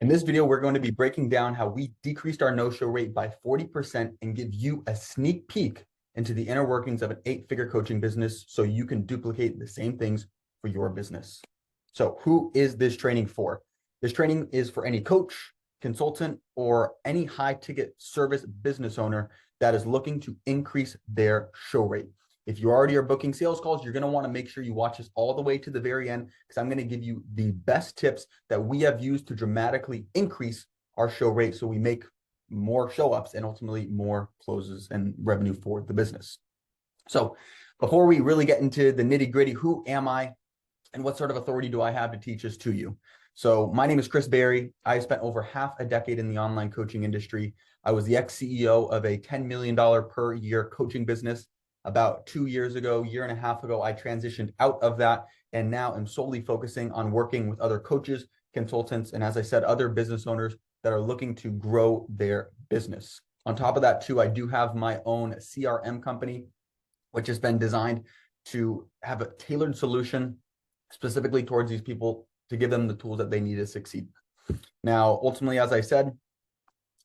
In this video, we're going to be breaking down how we decreased our no-show rate by 40% and give you a sneak peek into the inner workings of an 8-figure coaching business so you can duplicate the same things for your business. So who is this training for? This training is for any coach, consultant, or any high-ticket service business owner that is looking to increase their show rate. If you already are booking sales calls, you're going to want to make sure you watch this all the way to the very end because I'm going to give you the best tips that we have used to dramatically increase our show rate so we make more show ups and ultimately more closes and revenue for the business. So before we really get into the nitty gritty, who am I and what sort of authority do I have to teach this to you? So my name is Chris Berry. I spent over half a decade in the online coaching industry. I was the ex-CEO of a $10 million per year coaching business. About 2 years ago, year and a half ago, I transitioned out of that and now am solely focusing on working with other coaches, consultants, and as I said, other business owners that are looking to grow their business. On top of that, too, I do have my own CRM company, which has been designed to have a tailored solution specifically towards these people to give them the tools that they need to succeed. Now, ultimately, as I said,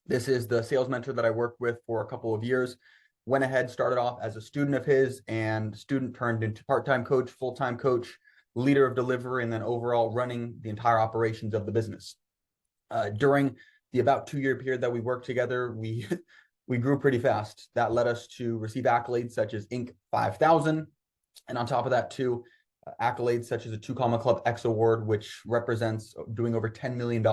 this is the sales mentor that I worked with for a couple of years. Went ahead, started off as a student of his, and student turned into part-time coach, full-time coach, leader of delivery, and then overall running the entire operations of the business. During the about 2-year period that we worked together, we grew pretty fast. That led us to receive accolades such as Inc. 5000. And on top of that, too, accolades such as a 2 Comma Club X Award, which represents doing over $10 million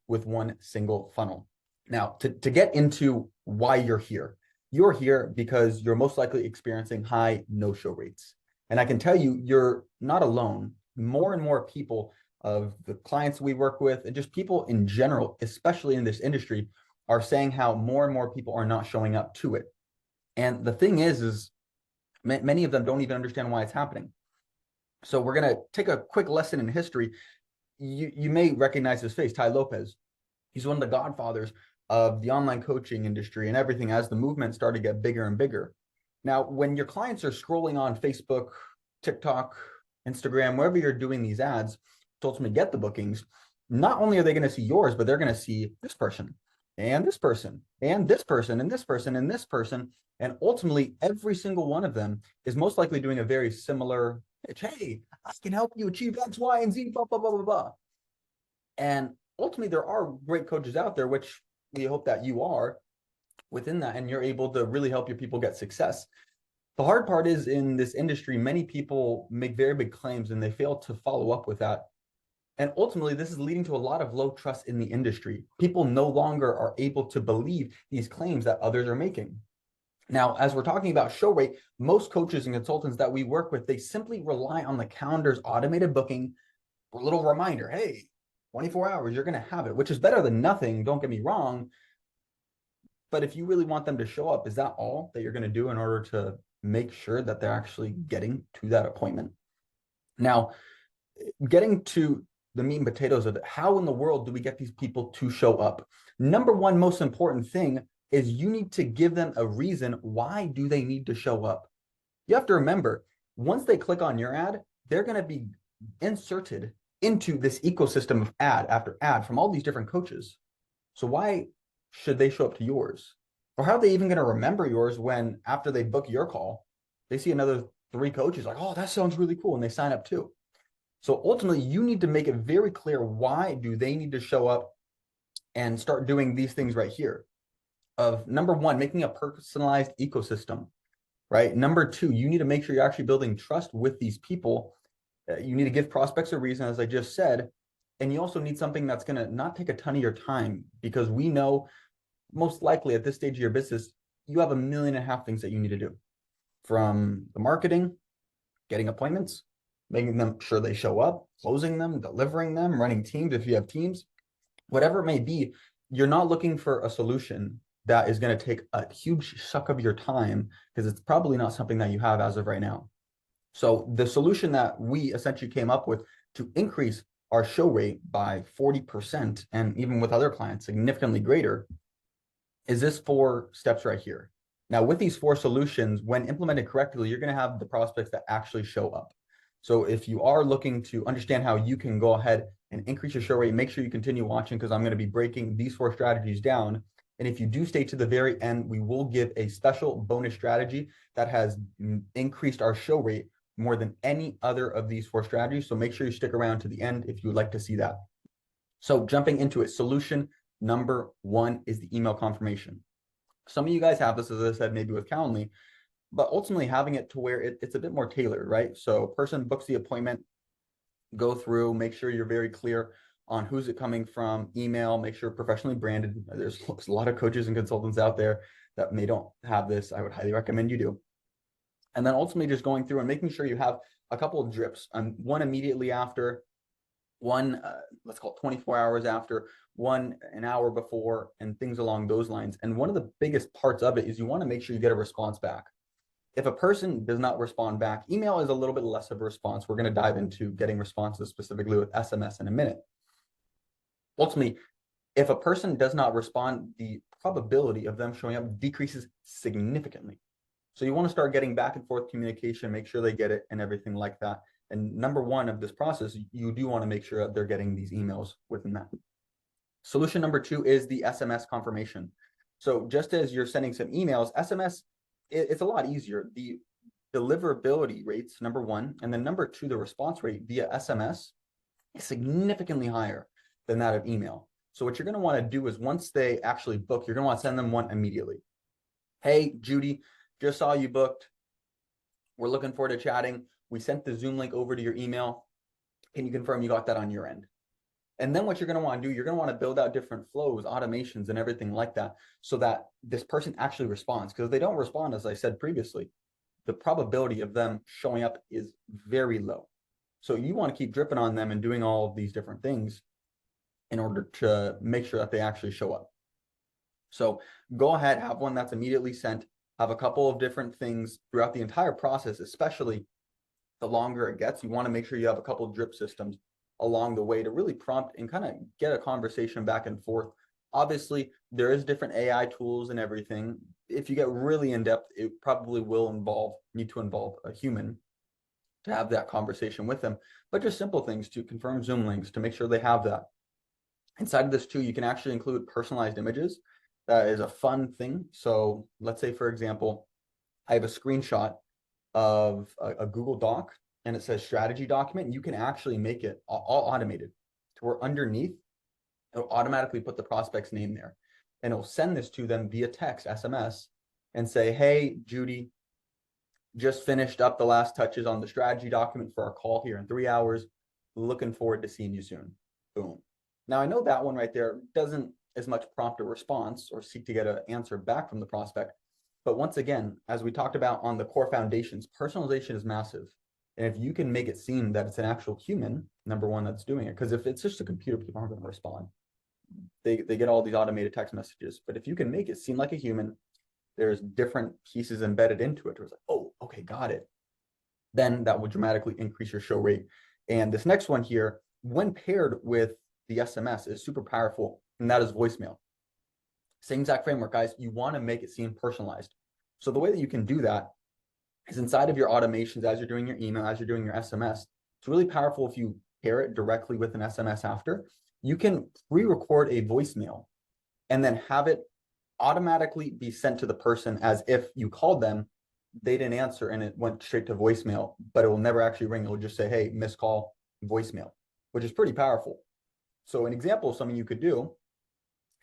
with one single funnel. Now, to get into why you're here because you're most likely experiencing high no-show rates. And I can tell you, you're not alone. More and more people of the clients we work with and just people in general, especially in this industry, are saying how more and more people are not showing up to it. And the thing is many of them don't even understand why it's happening. So we're going to take a quick lesson in history. You may recognize his face, Tai Lopez. He's one of the godfathers of the online coaching industry and everything as the movement started to get bigger and bigger. Now, when your clients are scrolling on Facebook, TikTok, Instagram, wherever you're doing these ads to ultimately get the bookings, not only are they going to see yours, but they're going to see this person and this person and this person and this person and this person. And ultimately, every single one of them is most likely doing a very similar pitch. Hey, I can help you achieve X, Y, and Z, blah, blah, blah, blah, blah. And ultimately, there are great coaches out there, which we hope that you are within that and you're able to really help your people get success. The hard part is in this industry, many people make very big claims and they fail to follow up with that. And ultimately, this is leading to a lot of low trust in the industry. People no longer are able to believe these claims that others are making. Now, as we're talking about show rate, most coaches and consultants that we work with, they simply rely on the calendar's automated booking for a little reminder. Hey, 24 hours, you're going to have it, which is better than nothing. Don't get me wrong. But if you really want them to show up, is that all that you're going to do in order to make sure that they're actually getting to that appointment? Now, getting to the meat and potatoes of it, how in the world do we get these people to show up? Number one most important thing is you need to give them a reason. Why do they need to show up? You have to remember, once they click on your ad, they're going to be inserted into this ecosystem of ad after ad from all these different coaches. So why should they show up to yours? Or how are they even going to remember yours when after they book your call, they see another 3 coaches like, oh, that sounds really cool. And they sign up too. So ultimately, you need to make it very clear, why do they need to show up and start doing these things right here? Of number one, making a personalized ecosystem, right? Number 2, you need to make sure you're actually building trust with these people. You need to give prospects a reason, as I just said, and you also need something that's going to not take a ton of your time, because we know most likely at this stage of your business, you have 1.5 million things that you need to do, from the marketing, getting appointments, making them sure they show up, closing them, delivering them, running teams if you have teams, whatever it may be. You're not looking for a solution that is going to take a huge suck of your time, because it's probably not something that you have as of right now. So the solution that we essentially came up with to increase our show rate by 40%, and even with other clients, significantly greater, is this 4 steps right here. Now, with these 4 solutions, when implemented correctly, you're going to have the prospects that actually show up. So if you are looking to understand how you can go ahead and increase your show rate, make sure you continue watching because I'm going to be breaking these 4 strategies down. And if you do stay to the very end, we will give a special bonus strategy that has increased our show rate more than any other of these 4 strategies. So make sure you stick around to the end if you would like to see that. So jumping into it, solution number 1 is the email confirmation. Some of you guys have this, as I said, maybe with Calendly, but ultimately having it to where it's a bit more tailored, right? So person books the appointment, go through, make sure you're very clear on who's it coming from, email, make sure professionally branded. There's a lot of coaches and consultants out there that may don't have this. I would highly recommend you do. And then ultimately just going through and making sure you have a couple of drips, one immediately after, one, let's call it 24 hours after, one an hour before, and things along those lines. And one of the biggest parts of it is you want to make sure you get a response back. If a person does not respond back, email is a little bit less of a response. We're going to dive into getting responses specifically with SMS in a minute. Ultimately, if a person does not respond, the probability of them showing up decreases significantly. So you want to start getting back and forth communication, make sure they get it and everything like that. And number 1 of this process, you do want to make sure that they're getting these emails within that. Solution number 2 is the SMS confirmation. So just as you're sending some emails, SMS, it's a lot easier. The deliverability rates, number 1, and then number 2, the response rate via SMS is significantly higher than that of email. So what you're going to want to do is once they actually book, you're going to want to send them one immediately. Hey, Judy, just saw you booked. We're looking forward to chatting. We sent the Zoom link over to your email. Can you confirm you got that on your end? And then what you're going to want to do, you're going to want to build out different flows, automations, and everything like that so that this person actually responds. Because if they don't respond, as I said previously, the probability of them showing up is very low. So you want to keep dripping on them and doing all of these different things in order to make sure that they actually show up. So go ahead, have one that's immediately sent, have a couple of different things throughout the entire process, especially the longer it gets. You want to make sure you have a couple of drip systems along the way to really prompt and kind of get a conversation back and forth. Obviously, there is different AI tools and everything. If you get really in depth, it probably will need to involve a human to have that conversation with them, but just simple things to confirm Zoom links, to make sure they have that. Inside of this too, you can actually include personalized images. That is a fun thing. So let's say, for example, I have a screenshot of a Google Doc and it says strategy document. You can actually make it all automated to where underneath it'll automatically put the prospect's name there, and it'll send this to them via text, SMS, and say, hey, Judy, just finished up the last touches on the strategy document for our call here in 3 hours. Looking forward to seeing you soon. Boom. Now I know that one right there doesn't as much prompt a response or seek to get an answer back from the prospect. But once again, as we talked about on the core foundations, personalization is massive. And if you can make it seem that it's an actual human, number 1, that's doing it, because if it's just a computer, people aren't going to respond. They get all these automated text messages. But if you can make it seem like a human, there's different pieces embedded into it. It's like, oh, okay, got it. Then that would dramatically increase your show rate. And this next one here, when paired with the SMS, is super powerful, and that is voicemail. Same exact framework, guys. You want to make it seem personalized. So the way that you can do that is inside of your automations, as you're doing your email, as you're doing your SMS. It's really powerful if you pair it directly with an SMS after. You can pre-record a voicemail and then have it automatically be sent to the person as if you called them, they didn't answer, and it went straight to voicemail, but it will never actually ring. It will just say, hey, missed call, voicemail, which is pretty powerful. So an example of something you could do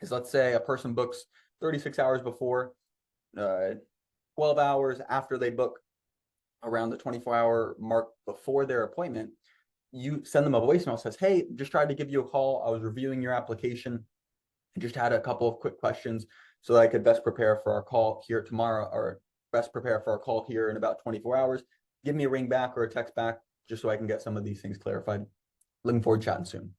is, let's say a person books 36 hours before, 12 hours after they book, around the 24-hour mark before their appointment, you send them a voicemail that says, hey, just tried to give you a call. I was reviewing your application. I just had a couple of quick questions so that I could best prepare for our call here tomorrow, or best prepare for our call here in about 24 hours. Give me a ring back or a text back just so I can get some of these things clarified. Looking forward to chatting soon.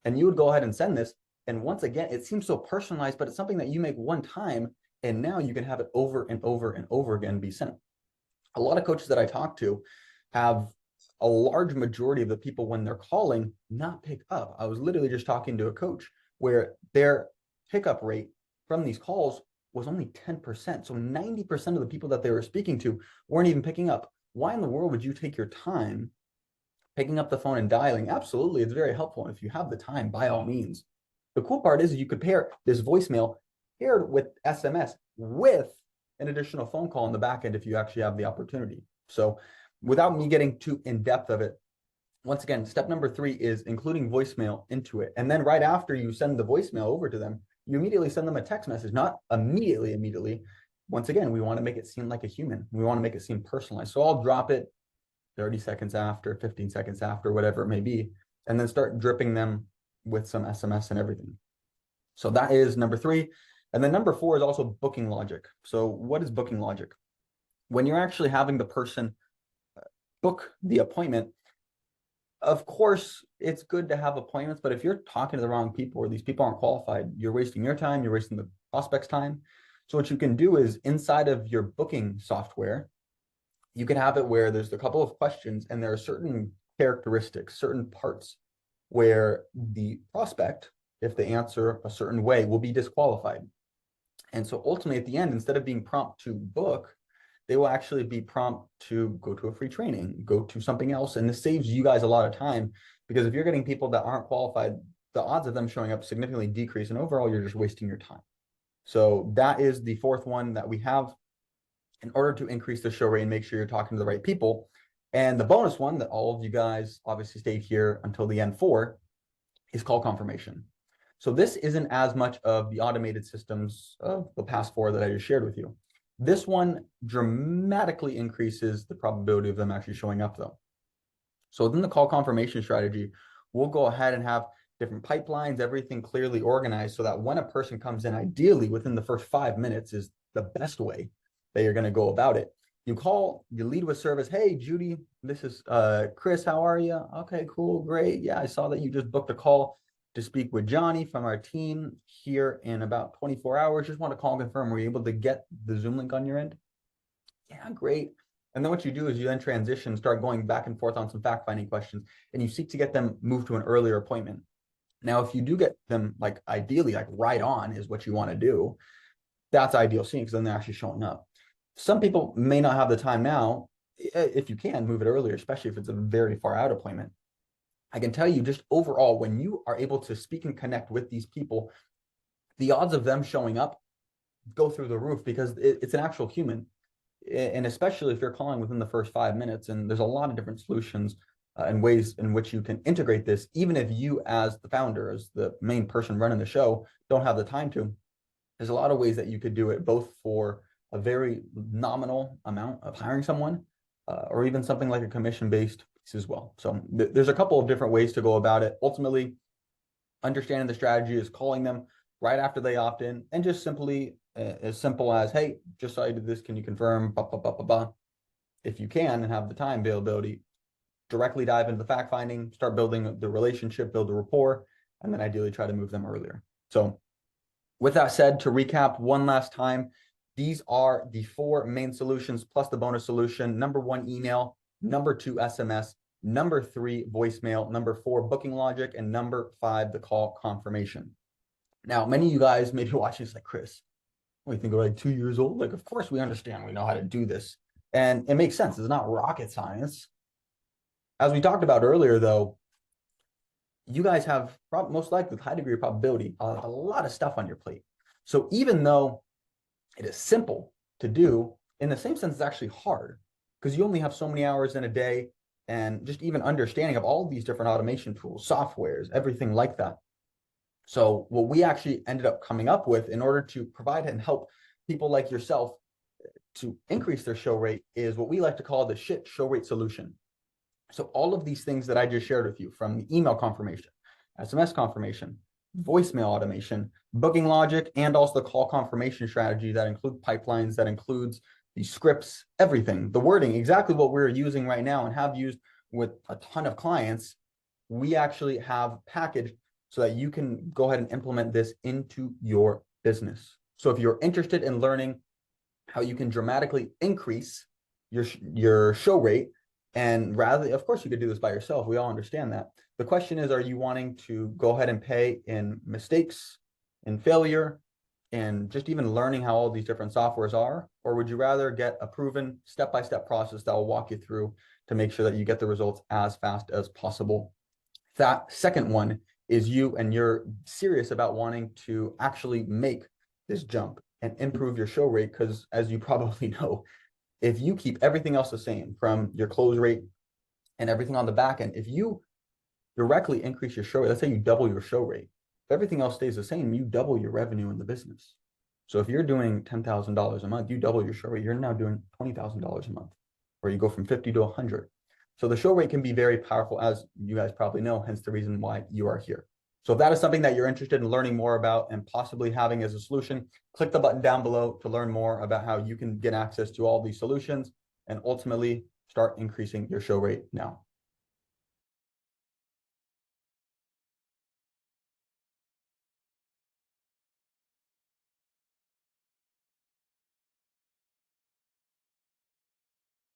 And you would go ahead and send this. And once again, it seems so personalized, but it's something that you make one time, and now you can have it over and over and over again be sent. A lot of coaches that I talk to have a large majority of the people, when they're calling, not pick up. I was literally just talking to a coach where their pickup rate from these calls was only 10%. So 90% of the people that they were speaking to weren't even picking up. Why in the world would you take your time Picking up the phone and dialing, absolutely, it's very helpful. And if you have the time, by all means. The cool part is you could pair this voicemail paired with SMS with an additional phone call in the back end if you actually have the opportunity. So without me getting too in depth of it, once again, step number 3 is including voicemail into it. And then right after you send the voicemail over to them, you immediately send them a text message, not immediately. Once again, we want to make it seem like a human. We want to make it seem personalized. So I'll drop it 30 seconds after, 15 seconds after, whatever it may be, and then start dripping them with some SMS and everything. So that is number 3. And then number 4 is also booking logic. So what is booking logic? When you're actually having the person book the appointment, of course, it's good to have appointments, but if you're talking to the wrong people or these people aren't qualified, you're wasting your time, you're wasting the prospect's time. So what you can do is inside of your booking software, you can have it where there's a couple of questions and there are certain characteristics, certain parts where the prospect, if they answer a certain way, will be disqualified. And so ultimately at the end, instead of being prompt to book, they will actually be prompt to go to a free training, go to something else. And this saves you guys a lot of time, because if you're getting people that aren't qualified, the odds of them showing up significantly decrease. And overall, you're just wasting your time. So that is the 4th one that we have in order to increase the show rate and make sure you're talking to the right people. And the bonus one that all of you guys obviously stayed here until the end for is call confirmation. So this isn't as much of the automated systems of the past 4 that I just shared with you. This one dramatically increases the probability of them actually showing up though. So within the call confirmation strategy, we'll go ahead and have different pipelines, everything clearly organized so that when a person comes in, ideally within the first 5 minutes is the best way that you're going to go about it. You call, you lead with service. Hey, Judy, this is Chris. How are you? Okay, cool. Great. Yeah, I saw that you just booked a call to speak with Johnny from our team here in about 24 hours. Just want to call and confirm, were you able to get the Zoom link on your end? Yeah, great. And then what you do is you then transition, start going back and forth on some fact-finding questions, and you seek to get them moved to an earlier appointment. Now, if you do get them, like ideally, like right on is what you want to do, that's ideal seeing, because then they're actually showing up. Some people may not have the time now. If you can, move it earlier, especially if it's a very far out appointment. I can tell you just overall, when you are able to speak and connect with these people, the odds of them showing up go through the roof, because it's an actual human. And especially if you're calling within the first 5 minutes, and there's a lot of different solutions and ways in which you can integrate this, even if you as the founder, as the main person running the show, don't have the time to. There's a lot of ways that you could do it, both for a very nominal amount of hiring someone, or even something like a commission-based piece as well. So there's a couple of different ways to go about it. Ultimately, understanding the strategy is calling them right after they opt in, and just simply as simple as, hey, just saw you did this, can you confirm? Bah, bah, bah, bah, bah. If you can and have the time availability, directly dive into the fact finding, start building the relationship, build the rapport, and then ideally try to move them earlier. So with that said, to recap one last time, these are the 4 main solutions plus the bonus solution. Number 1, email. Number 2, SMS. Number 3, voicemail. Number 4, booking logic. And number 5, the call confirmation. Now, many of you guys may be watching this like, Chris, what do you think, we're like 2 years old? Like, of course we understand, we know how to do this. And it makes sense. It's not rocket science. As we talked about earlier, though, you guys have most likely with high degree of probability a lot of stuff on your plate. So even though it is simple to do, in the same sense, it's actually hard, because you only have so many hours in a day, and just even understanding of all of these different automation tools, softwares, everything like that. So what we actually ended up coming up with in order to provide and help people like yourself to increase their show rate is what we like to call the shit show rate solution. So all of these things that I just shared with you, from the email confirmation, SMS confirmation, voicemail automation, booking logic, and also the call confirmation strategy that include pipelines, that includes the scripts, everything, the wording, exactly what we're using right now and have used with a ton of clients, we actually have packaged so that you can go ahead and implement this into your business. So if you're interested in learning how you can dramatically increase your show rate, and rather, of course, you could do this by yourself. We all understand that. The question is, are you wanting to go ahead and pay in mistakes, in failure, and just even learning how all these different softwares are? Or would you rather get a proven step-by-step process that will walk you through to make sure that you get the results as fast as possible. That second one is you and you're serious about wanting to actually make this jump and improve your show rate. Because as you probably know, if you keep everything else the same from your close rate and everything on the back end, if you directly increase your show rate, let's say you double your show rate, if everything else stays the same, you double your revenue in the business. So if you're doing $10,000 a month, you double your show rate, you're now doing $20,000 a month, or you go from 50 to 100. So the show rate can be very powerful, as you guys probably know, hence the reason why you are here. So if that is something that you're interested in learning more about and possibly having as a solution, click the button down below to learn more about how you can get access to all these solutions and ultimately start increasing your show rate now.